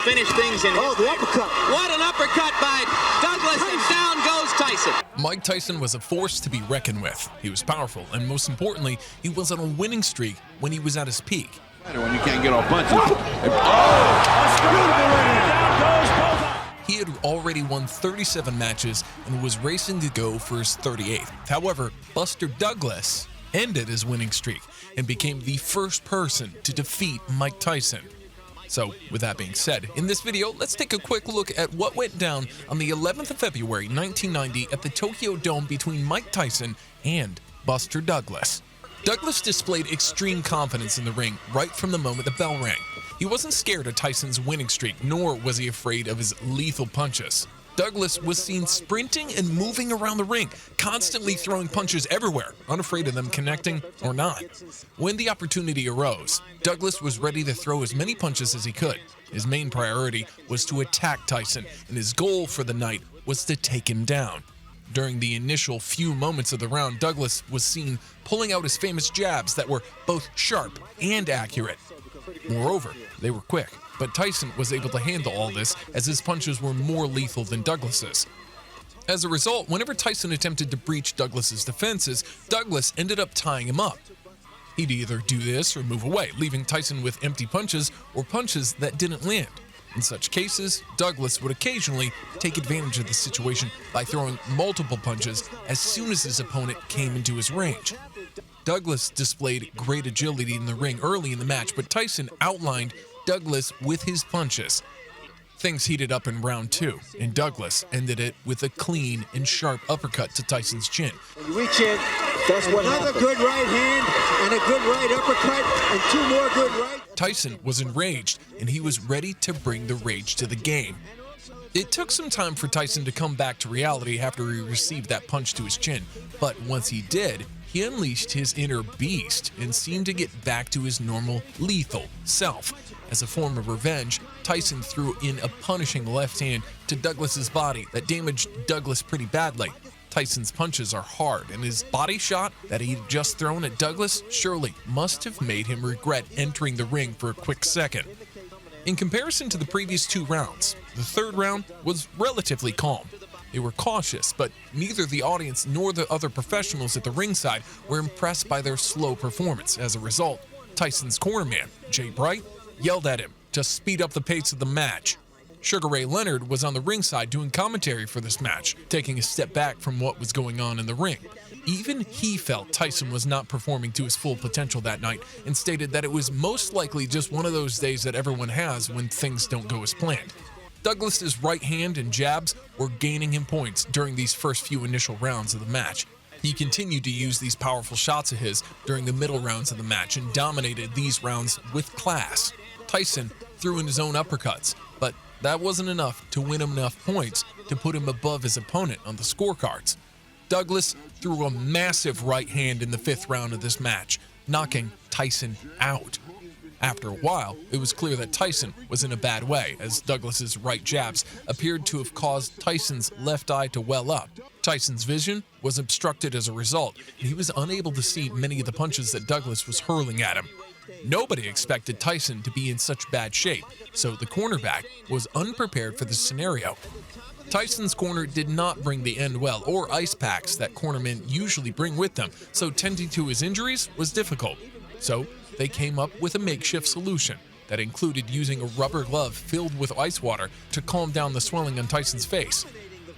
Finish things in. Oh, the uppercut. What an uppercut by Douglas, and down goes Tyson. Mike Tyson was a force to be reckoned with. He was powerful, and most importantly, he was on a winning streak when he was at his peak. When you can't get off punches. He had already won 37 matches and was racing to go for his 38th. However, Buster Douglas ended his winning streak and became the first person to defeat Mike Tyson. So, with that being said, in this video, let's take a quick look at what went down on the 11th of February 1990 at the Tokyo Dome between Mike Tyson and Buster Douglas. Douglas displayed extreme confidence in the ring right from the moment the bell rang. He wasn't scared of Tyson's winning streak, nor was he afraid of his lethal punches. Douglas was seen sprinting and moving around the ring, constantly throwing punches everywhere, unafraid of them connecting or not. When the opportunity arose, Douglas was ready to throw as many punches as he could. His main priority was to attack Tyson, and his goal for the night was to take him down. During the initial few moments of the round, Douglas was seen pulling out his famous jabs that were both sharp and accurate. Moreover, they were quick, but Tyson was able to handle all this as his punches were more lethal than Douglas's. As a result, whenever Tyson attempted to breach Douglas's defenses, Douglas ended up tying him up. He'd either do this or move away, leaving Tyson with empty punches or punches that didn't land. In such cases, Douglas would occasionally take advantage of the situation by throwing multiple punches as soon as his opponent came into his range. Douglas displayed great agility in the ring early in the match, but Tyson outlined Douglas with his punches. Things heated up in round 2, and Douglas ended it with a clean and sharp uppercut to Tyson's chin. You reach in, that's what another good right hand and a good right uppercut and 2 more good right. Tyson was enraged, and he was ready to bring the rage to the game. It took some time for Tyson to come back to reality after he received that punch to his chin, but once he did, he unleashed his inner beast and seemed to get back to his normal, lethal self. As a form of revenge, Tyson threw in a punishing left hand to Douglas's body that damaged Douglas pretty badly. Tyson's punches are hard, and his body shot that he'd just thrown at Douglas surely must have made him regret entering the ring for a quick second. In comparison to the previous 2 rounds, the 3rd round was relatively calm. They were cautious, but neither the audience nor the other professionals at the ringside were impressed by their slow performance. As a result, Tyson's cornerman, Jay Bright, yelled at him to speed up the pace of the match. Sugar Ray Leonard was on the ringside doing commentary for this match, taking a step back from what was going on in the ring. Even he felt Tyson was not performing to his full potential that night and stated that it was most likely just one of those days that everyone has when things don't go as planned. Douglas's right hand and jabs were gaining him points during these first few initial rounds of the match. He continued to use these powerful shots of his during the middle rounds of the match and dominated these rounds with class. Tyson threw in his own uppercuts, but that wasn't enough to win him enough points to put him above his opponent on the scorecards. Douglas threw a massive right hand in the 5th round of this match, knocking Tyson out. After a while, it was clear that Tyson was in a bad way, as Douglas's right jabs appeared to have caused Tyson's left eye to well up. Tyson's vision was obstructed as a result, and he was unable to see many of the punches that Douglas was hurling at him. Nobody expected Tyson to be in such bad shape, so the cornerback was unprepared for this scenario. Tyson's corner did not bring the end well or ice packs that cornermen usually bring with them, so tending to his injuries was difficult. So they came up with a makeshift solution that included using a rubber glove filled with ice water to calm down the swelling on Tyson's face.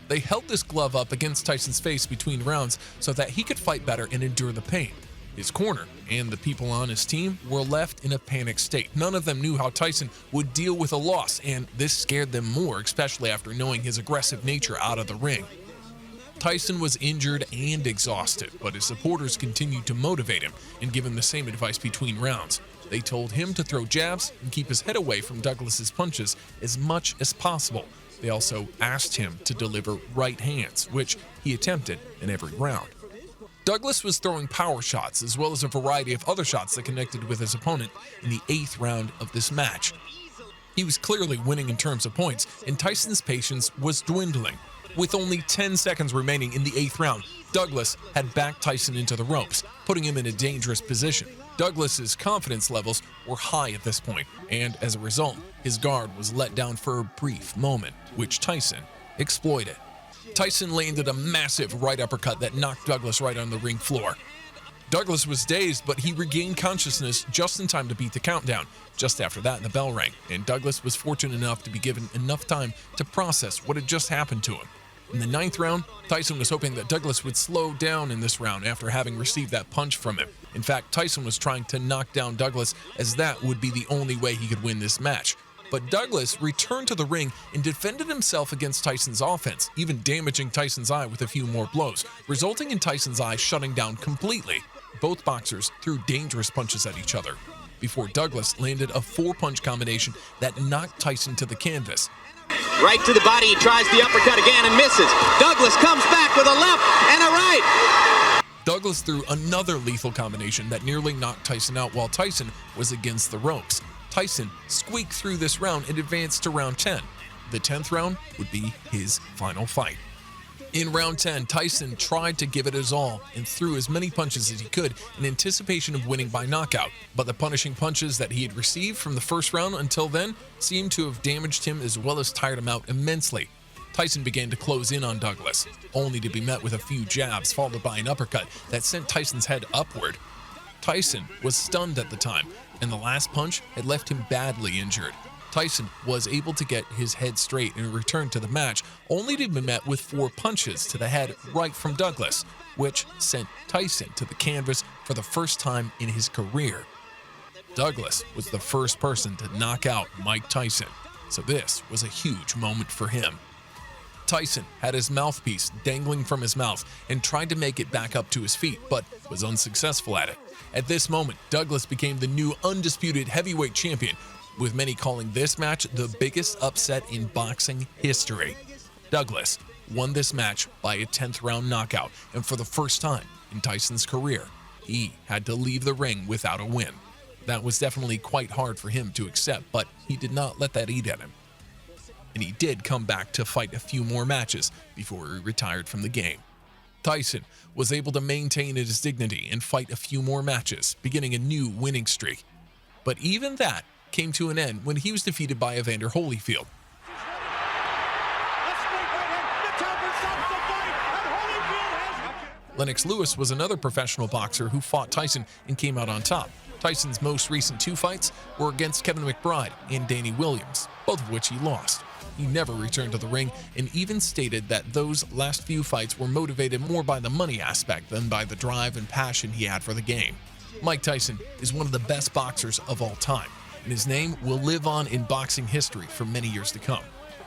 They held this glove up against Tyson's face between rounds so that he could fight better and endure the pain. His corner and the people on his team were left in a panicked state. None of them knew how Tyson would deal with a loss, and this scared them more, especially after knowing his aggressive nature out of the ring. Tyson was injured and exhausted, but his supporters continued to motivate him and give him the same advice between rounds. They told him to throw jabs and keep his head away from Douglas's punches as much as possible. They also asked him to deliver right hands, which he attempted in every round. Douglas was throwing power shots as well as a variety of other shots that connected with his opponent in the 8th round of this match. He was clearly winning in terms of points, and Tyson's patience was dwindling. With only 10 seconds remaining in the 8th round, Douglas had backed Tyson into the ropes, putting him in a dangerous position. Douglas's confidence levels were high at this point, and as a result, his guard was let down for a brief moment, which Tyson exploited. Tyson landed a massive right uppercut that knocked Douglas right on the ring floor. Douglas was dazed, but he regained consciousness just in time to beat the countdown. Just after that, the bell rang, and Douglas was fortunate enough to be given enough time to process what had just happened to him. In the 9th round, Tyson was hoping that Douglas would slow down in this round after having received that punch from him. In fact, Tyson was trying to knock down Douglas, as that would be the only way he could win this match. But Douglas returned to the ring and defended himself against Tyson's offense, even damaging Tyson's eye with a few more blows, resulting in Tyson's eye shutting down completely. Both boxers threw dangerous punches at each other, before Douglas landed a 4-punch combination that knocked Tyson to the canvas. Right to the body, he tries the uppercut again and misses. Douglas comes back with a left and a right. Douglas threw another lethal combination that nearly knocked Tyson out while Tyson was against the ropes. Tyson squeaked through this round and advanced to round 10. The 10th round would be his final fight. In round 10, Tyson tried to give it his all and threw as many punches as he could in anticipation of winning by knockout, but the punishing punches that he had received from the first round until then seemed to have damaged him as well as tired him out immensely. Tyson began to close in on Douglas, only to be met with a few jabs followed by an uppercut that sent Tyson's head upward. Tyson was stunned at the time, and the last punch had left him badly injured. Tyson was able to get his head straight and return to the match, only to be met with 4 punches to the head right from Douglas, which sent Tyson to the canvas for the first time in his career. Douglas was the first person to knock out Mike Tyson, so this was a huge moment for him. Tyson had his mouthpiece dangling from his mouth and tried to make it back up to his feet, but was unsuccessful at it. At this moment, Douglas became the new undisputed heavyweight champion, with many calling this match the biggest upset in boxing history. Douglas won this match by a 10th round knockout, and for the first time in Tyson's career, he had to leave the ring without a win. That was definitely quite hard for him to accept, but he did not let that eat at him. And he did come back to fight a few more matches before he retired from the game. Tyson was able to maintain his dignity and fight a few more matches, beginning a new winning streak. But even that came to an end when he was defeated by Evander Holyfield. Lennox Lewis was another professional boxer who fought Tyson and came out on top. Tyson's most recent 2 fights were against Kevin McBride and Danny Williams, both of which he lost. He never returned to the ring and even stated that those last few fights were motivated more by the money aspect than by the drive and passion he had for the game. Mike Tyson is one of the best boxers of all time, and his name will live on in boxing history for many years to come.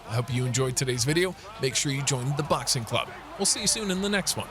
I hope you enjoyed today's video. Make sure you join the Boxing Club. We'll see you soon in the next one.